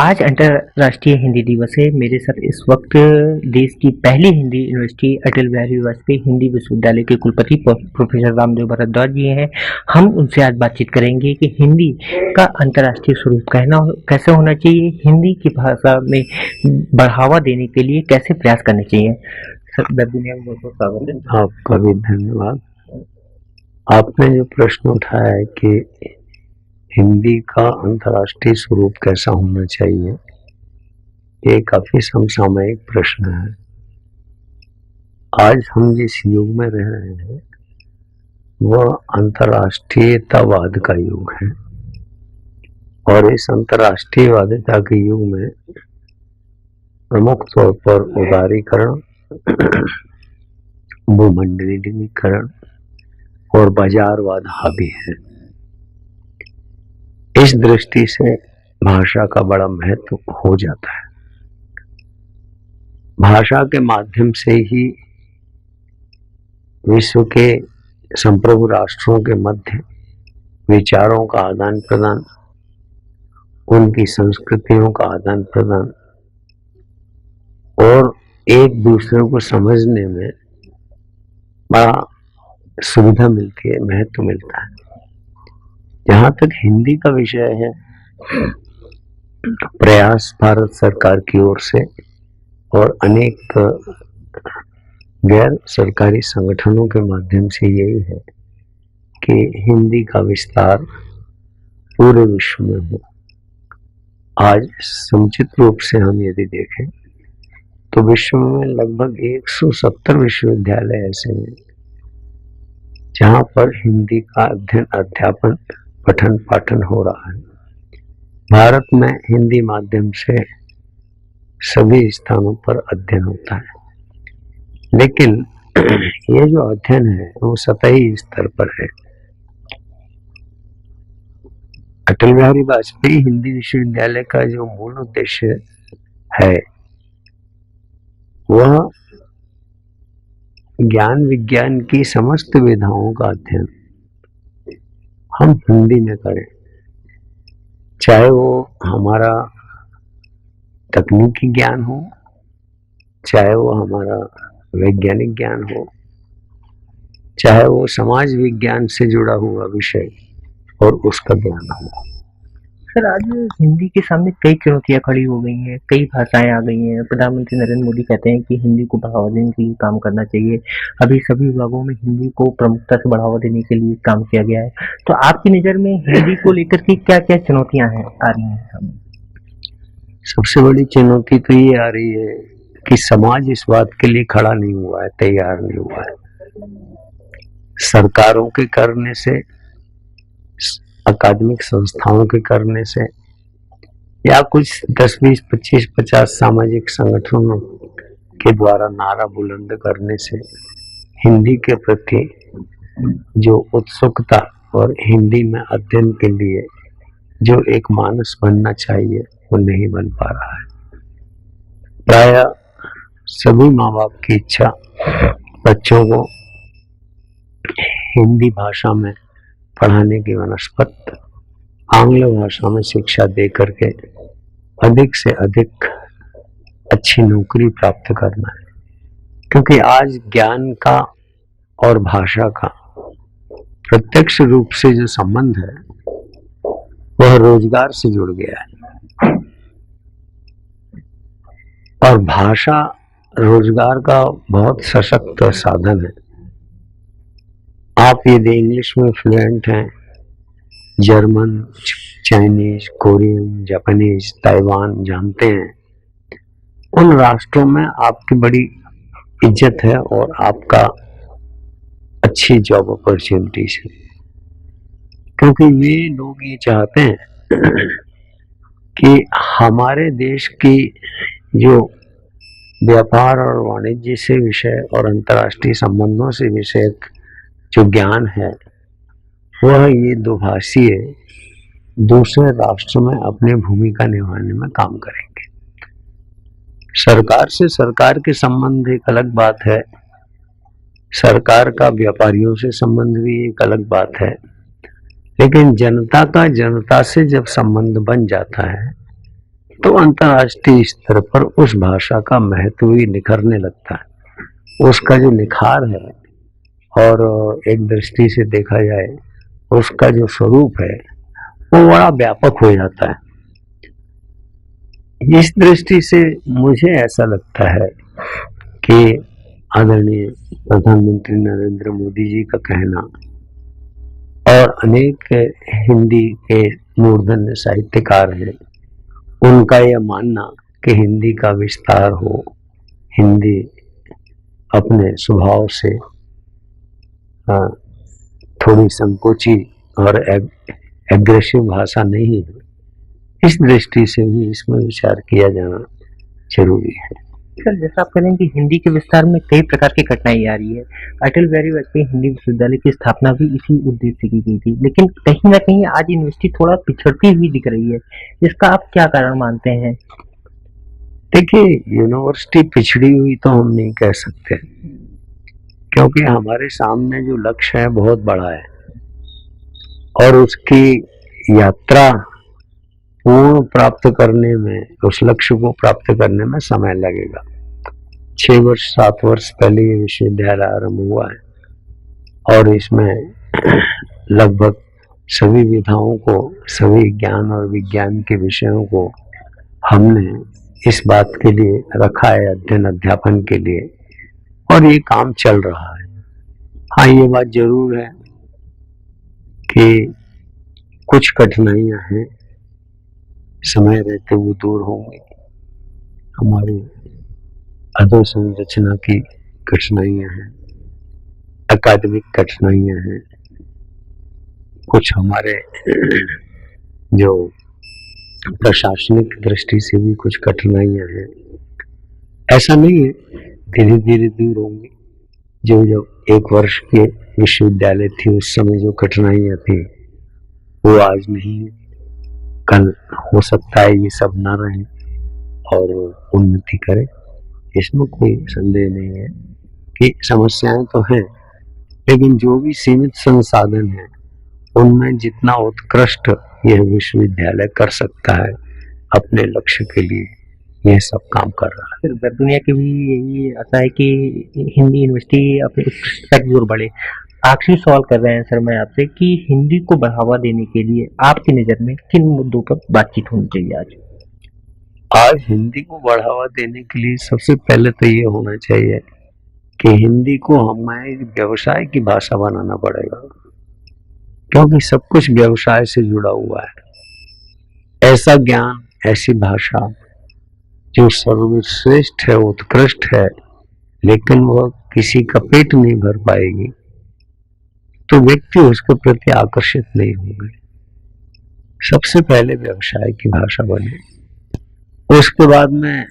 आज अंतर्राष्ट्रीय हिंदी दिवस है। मेरे साथ इस वक्त देश की पहली हिंदी यूनिवर्सिटी अटल बिहारी वाजपेयी हिंदी विश्वविद्यालय के कुलपति प्रोफेसर रामदेव भारद्वाज जी हैं। हम उनसे आज बातचीत करेंगे कि हिंदी का अंतर्राष्ट्रीय स्वरूप कहना कैसे होना चाहिए, हिंदी की भाषा में बढ़ावा देने के लिए कैसे प्रयास करने चाहिए। सर, दुनिया में बहुत बहुत स्वागत है। आपका भी धन्यवाद। आपने जो प्रश्न उठाया है कि हिंदी का अंतर्राष्ट्रीय स्वरूप कैसा होना चाहिए, ये काफी समसामयिक प्रश्न है। आज हम जिस युग में रह रहे हैं वह अंतर्राष्ट्रीयतावाद का युग है और इस अंतर्राष्ट्रीयवादिता के युग में प्रमुख तौर पर उदारीकरण, भूमंडलीकरण और बाजारवाद हावी है। इस दृष्टि से भाषा का बड़ा महत्व हो जाता है। भाषा के माध्यम से ही विश्व के संप्रभु राष्ट्रों के मध्य विचारों का आदान प्रदान, उनकी संस्कृतियों का आदान प्रदान और एक दूसरे को समझने में बड़ा सुविधा मिलती है, महत्व मिलता है। जहाँ तक हिंदी का विषय है, प्रयास भारत सरकार की ओर से और अनेक गैर सरकारी संगठनों के माध्यम से यही है कि हिंदी का विस्तार पूरे विश्व में हो। आज समुचित रूप से हम यदि देखें तो विश्व में लगभग 170 विश्वविद्यालय ऐसे हैं जहाँ पर हिंदी का अध्ययन, अध्यापन, पठन पाठन हो रहा है। भारत में हिंदी माध्यम से सभी स्थानों पर अध्ययन होता है, लेकिन ये जो अध्ययन है वो सतही स्तर पर है। अटल बिहारी वाजपेयी हिंदी विश्वविद्यालय का जो मूल उद्देश्य है वह ज्ञान विज्ञान की समस्त विधाओं का अध्ययन हम हिंदी में करें, चाहे वो हमारा तकनीकी ज्ञान हो, चाहे वो हमारा वैज्ञानिक ज्ञान हो, चाहे वो समाज विज्ञान से जुड़ा हुआ विषय और उसका ज्ञान हो। सर, आज हिंदी के सामने कई चुनौतियां खड़ी हो गई हैं, कई भाषाएं आ गई हैं। प्रधानमंत्री नरेंद्र मोदी कहते हैं कि हिंदी को बढ़ावा देने के लिए काम करना चाहिए। अभी सभी विभागों में हिंदी को प्रमुखता से बढ़ावा देने के लिए काम किया गया है। तो आपकी नज़र में हिंदी को लेकर के क्या क्या चुनौतियां हैं आ रही हैं? सबसे बड़ी चुनौती तो ये आ रही है कि समाज इस बात के लिए खड़ा नहीं हुआ है, तैयार नहीं हुआ है। सरकारों के करने से, अकादमिक संस्थाओं के करने से या कुछ 10, 20, 25, 50 सामाजिक संगठनों के द्वारा नारा बुलंद करने से हिंदी के प्रति जो उत्सुकता और हिंदी में अध्ययन के लिए जो एक मानस बनना चाहिए वो नहीं बन पा रहा है। प्राय सभी माँ बाप की इच्छा बच्चों को हिंदी भाषा में पढ़ाने की वनस्पत आंग्ल भाषा में शिक्षा दे करके अधिक से अधिक अच्छी नौकरी प्राप्त करना है, क्योंकि आज ज्ञान का और भाषा का प्रत्यक्ष रूप से जो संबंध है वह रोजगार से जुड़ गया है और भाषा रोजगार का बहुत सशक्त साधन है। आप यदि इंग्लिश में फ्लुएंट हैं, German, Chinese, Korean, Japanese, Taiwan जानते हैं, उन राष्ट्रों में आपकी बड़ी इज्जत है और आपका अच्छी जॉब अपॉर्चुनिटीज है, क्योंकि वे लोग ये चाहते हैं कि हमारे देश की जो व्यापार और वाणिज्य से विषय और अंतर्राष्ट्रीय संबंधों से विषय जो ज्ञान है वह ये दुभाषीय दूसरे राष्ट्र में अपनी भूमिका निभाने में काम करेंगे। सरकार से सरकार के संबंध एक अलग बात है, सरकार का व्यापारियों से संबंध भी एक अलग बात है, लेकिन जनता का जनता से जब संबंध बन जाता है तो अंतर्राष्ट्रीय स्तर पर उस भाषा का महत्व ही निखरने लगता है। उसका जो निखार है, और एक दृष्टि से देखा जाए उसका जो स्वरूप है वो बड़ा व्यापक हो जाता है। इस दृष्टि से मुझे ऐसा लगता है कि आदरणीय प्रधानमंत्री नरेंद्र मोदी जी का कहना और अनेक हिंदी के मूर्धन्य साहित्यकार हैं, उनका यह मानना कि हिंदी का विस्तार हो, हिंदी अपने स्वभाव से थोड़ी संकोची और एग्रेसिव भाषा नहीं है, इस दृष्टि से भी इसमें विचार किया जाना जरूरी है। सर, जैसा आप कह रहे हैं कि हिंदी के विस्तार में कई प्रकार की कठिनाई आ रही है, अटल बिहारी वाजपेयी हिंदी विश्वविद्यालय की स्थापना भी इसी उद्देश्य से की गई थी, लेकिन कहीं ना कहीं आज यूनिवर्सिटी थोड़ा पिछड़ती हुई दिख रही है, इसका आप क्या कारण मानते हैं? देखिए, यूनिवर्सिटी पिछड़ी हुई तो हम नहीं कह सकते, क्योंकि हमारे सामने जो लक्ष्य है बहुत बड़ा है और उसकी यात्रा पूर्ण प्राप्त करने में, उस लक्ष्य को प्राप्त करने में समय लगेगा। 6 वर्ष 7 वर्ष पहले ये विश्वविद्यालय आरंभ हुआ है और इसमें लगभग सभी विधाओं को, सभी ज्ञान और विज्ञान के विषयों को हमने इस बात के लिए रखा है, अध्ययन अध्यापन के लिए, और ये काम चल रहा है। हाँ, ये बात जरूर है कि कुछ कठिनाइयां हैं, समय रहते वो दूर होंगे। हमारी अधोसंरचना की कठिनाइयां हैं, अकादमिक कठिनाइयां हैं, कुछ हमारे जो प्रशासनिक दृष्टि से भी कुछ कठिनाइयां हैं। ऐसा नहीं है, धीरे धीरे दूर होंगे। जो जब 1 वर्ष के विश्वविद्यालय थी उस समय जो कठिनाइयां थी वो आज नहीं, कल हो सकता है ये सब ना रहे और उन्नति करे, इसमें कोई संदेह नहीं है कि समस्याएं तो हैं, लेकिन जो भी सीमित संसाधन है उनमें जितना उत्कृष्ट यह विश्वविद्यालय कर सकता है अपने लक्ष्य के लिए, यह सब काम कर रहा है। फिर दुनिया की भी यही आशा है कि हिंदी यूनिवर्सिटी अपनी उत्कृष्टता की ओर बढ़े। आखिरी सवाल कर रहे हैं सर मैं आपसे कि हिंदी को बढ़ावा देने के लिए आपकी नज़र में किन मुद्दों पर बातचीत होनी चाहिए? आज हिंदी को बढ़ावा देने के लिए सबसे पहले तो ये होना चाहिए कि हिंदी को हमें व्यवसाय की भाषा बनाना पड़ेगा, क्योंकि सब कुछ व्यवसाय से जुड़ा हुआ है। ऐसा ज्ञान, ऐसी भाषा जो सर्वश्रेष्ठ है, उत्कृष्ट है, लेकिन वह किसी का पेट नहीं भर पाएगी तो व्यक्ति उसके प्रति आकर्षित नहीं होंगे। सबसे पहले व्यवसाय की भाषा बने, उसके बाद में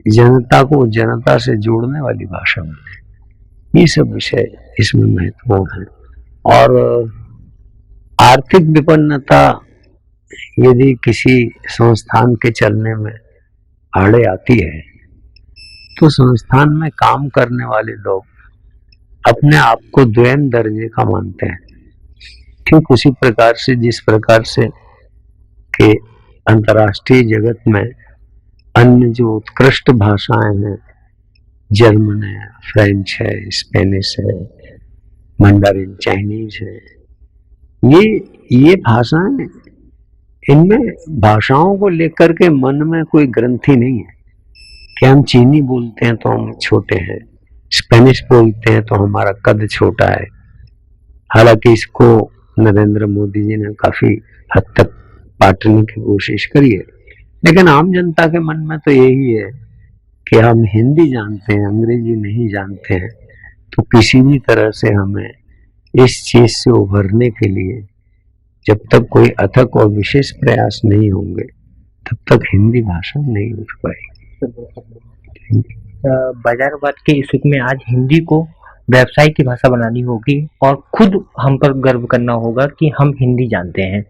जनता को जनता से जोड़ने वाली भाषा बने। ये सब विषय इसमें महत्वपूर्ण है। और आर्थिक विपन्नता यदि किसी संस्थान के चलने में आड़े आती है तो संस्थान में काम करने वाले लोग अपने आप को द्वैन दर्जे का मानते हैं। ठीक उसी प्रकार से जिस प्रकार से कि अंतर्राष्ट्रीय जगत में अन्य जो उत्कृष्ट भाषाएं हैं, जर्मन है, फ्रेंच है, स्पेनिश है, मंडारिन, चाइनीज है, ये भाषाएं, इनमें भाषाओं को लेकर के मन में कोई ग्रंथि नहीं है कि हम चीनी बोलते हैं तो हम छोटे हैं, स्पेनिश बोलते हैं तो हमारा कद छोटा है। हालांकि इसको नरेंद्र मोदी जी ने काफी हद तक बांटने की कोशिश करी है, लेकिन आम जनता के मन में तो यही है कि हम हिंदी जानते हैं, अंग्रेजी नहीं जानते हैं, तो किसी भी तरह से हमें इस चीज से उभरने के लिए जब तक कोई अथक और विशेष प्रयास नहीं होंगे तब तक हिंदी भाषा नहीं उठ पाएगी। बाजारवाद के इस युग में आज हिंदी को व्यवसाय की भाषा बनानी होगी और खुद हम पर गर्व करना होगा कि हम हिंदी जानते हैं।